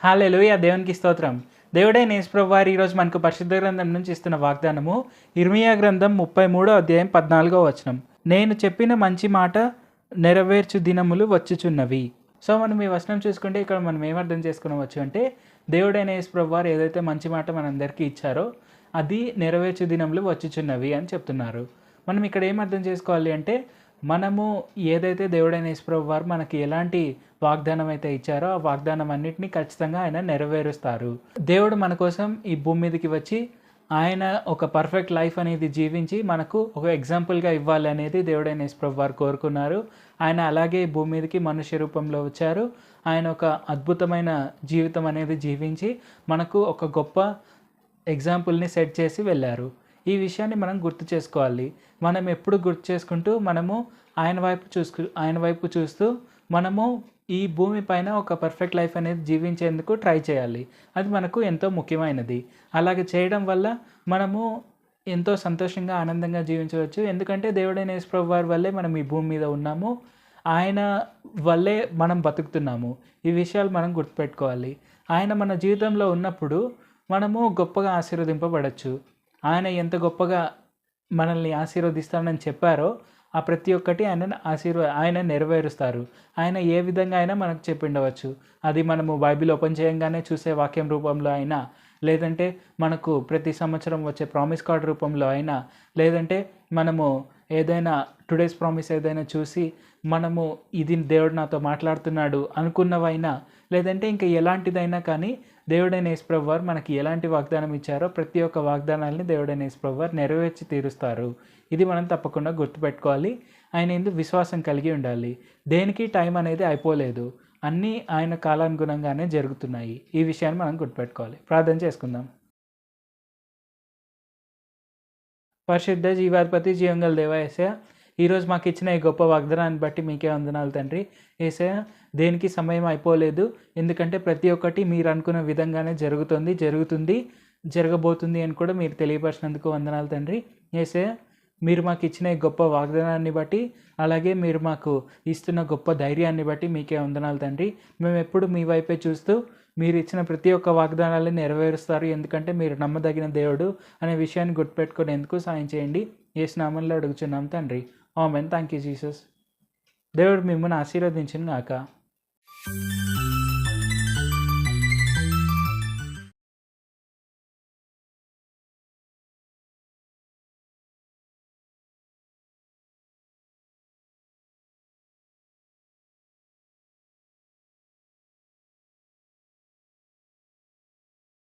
హల్లెలూయా! దేవునికి స్తోత్రం. దేవుడైన యేసు ప్రభువారు ఈరోజు మనకు పరిశుద్ధ గ్రంథం నుంచి ఇస్తున్న వాగ్దానము ఇర్మీయా గ్రంథం 33 అధ్యాయం 14వ వచనం. నేను చెప్పిన మంచి మాట నెరవేర్చు దినములు వచ్చుచున్నవి. సో మనం ఈ వచనం చూసుకుంటే ఇక్కడ మనం ఏమర్థం చేసుకోవచ్చు అంటే దేవుడైన యేసు ప్రభువారు ఏదైతే మంచి మాట మనందరికీ ఇచ్చారో అది నెరవేర్చు దినములు వచ్చుచున్నవి అని చెప్తున్నారు. మనం ఇక్కడ ఏం అర్థం చేసుకోవాలి అంటే మనము ఏదైతే దేవుడైన యేసు ప్రభువారు మనకి ఎలాంటి వాగ్దానం అయితే ఇచ్చారో ఆ వాగ్దానం అన్నిటినీ ఖచ్చితంగా ఆయన నెరవేరుస్తారు. దేవుడు మన కోసం ఈ భూమి మీదకి వచ్చి ఆయన ఒక పర్ఫెక్ట్ లైఫ్ అనేది జీవించి మనకు ఒక ఎగ్జాంపుల్గా ఇవ్వాలి అనేది దేవుడైన యేసు ప్రభువారు కోరుకున్నారు. ఆయన అలాగే ఈ భూమి మీదకి మనుష్య రూపంలో వచ్చారు. ఆయన ఒక అద్భుతమైన జీవితం అనేది జీవించి మనకు ఒక గొప్ప ఎగ్జాంపుల్ని సెట్ చేసి వెళ్ళారు. ఈ విషయాన్ని మనం గుర్తు చేసుకోవాలి. మనం ఎప్పుడు గుర్తు చేసుకుంటూ మనము ఆయన వైపు చూస్తూ మనము ఈ భూమి పైన ఒక పర్ఫెక్ట్ లైఫ్ అనేది జీవించేందుకు ట్రై చేయాలి. అది మనకు ఎంతో ముఖ్యమైనది. అలాగే చేయడం వల్ల మనము ఎంతో సంతోషంగా ఆనందంగా జీవించవచ్చు. ఎందుకంటే దేవుడైన యేసు ప్రభువారి వల్లే మనం ఈ భూమి మీద ఉన్నాము. ఆయన వల్లే మనం బతుకుతున్నాము. ఈ విషయాలు మనం గుర్తుపెట్టుకోవాలి. ఆయన మన జీవితంలో ఉన్నప్పుడు మనము గొప్పగా ఆశీర్వదింపబడచ్చు. ఆయన ఎంత గొప్పగా మనల్ని ఆశీర్వదిస్తానని చెప్పారో ఆ ప్రతి ఒక్కటి ఆయన నెరవేరుస్తారు. ఆయన ఏ విధంగా అయినా మనకు చెప్పిండవచ్చు. అది మనము బైబిల్ ఓపెన్ చేయంగానే చూసే వాక్యం రూపంలో అయినా, లేదంటే మనకు ప్రతి సంవత్సరం వచ్చే ప్రామిస్ కార్డ్ రూపంలో అయినా, లేదంటే మనము ఏదైనా టుడేస్ ప్రామిస్ ఏదైనా చూసి మనము ఇది దేవుడు నాతో మాట్లాడుతున్నాడు అనుకున్నవైనా, లేదంటే ఇంకా ఎలాంటిదైనా కానీ దేవుడైన యేసు ప్రభువారు మనకి ఎలాంటి వాగ్దానం ఇచ్చారో ప్రతి ఒక్క వాగ్దానాన్ని దేవుడైన యేసు ప్రభువారు నెరవేర్చి తీరుస్తారు. ఇది మనం తప్పకుండా గుర్తుపెట్టుకోవాలి. ఆయన యందు విశ్వాసం కలిగి ఉండాలి. దేనికి టైం అనేది అయిపోలేదు. అన్నీ ఆయన కాలానుగుణంగానే జరుగుతున్నాయి. ఈ విషయాన్ని మనం గుర్తుపెట్టుకోవాలి. ప్రార్థన చేసుకుందాం. పరిశుద్ధ జీవాధిపతి జీవంగల దేవా యేసయ్య, ఈరోజు మాకు ఇచ్చిన ఈ గొప్ప వాగ్దానాన్ని బట్టి మీకే వందనాలు తండ్రి. యేసయ్య, దేనికి సమయం అయిపోలేదు. ఎందుకంటే ప్రతి ఒక్కటి మీరు అనుకున్న విధంగానే జరుగుతుంది, జరగబోతుంది అని కూడా మీరు తెలియపరిచినందుకు వందనాలు తండ్రి. యేసయ్య, మీరు మాకు ఇచ్చిన ఈ గొప్ప వాగ్దానాన్ని బట్టి, అలాగే మీరు మాకు ఇస్తున్న గొప్ప ధైర్యాన్ని బట్టి మీకే వందనాలు తండ్రి. మేము ఎప్పుడు మీ వైపే చూస్తూ మీరు ఇచ్చిన ప్రతి ఒక్క వాగ్దానాన్ని నెరవేరుస్తారు. ఎందుకంటే మీరు నమ్మదగిన దేవుడు అనే విషయాన్ని గుర్తుపెట్టుకునేందుకు సాయం చేయండి. యేసు నామములో అడుగుచున్నాం తండ్రి. ఆమేన్. Thank you Jesus. దేవుడు మిమ్మల్ని ఆశీర్వదించును గాక.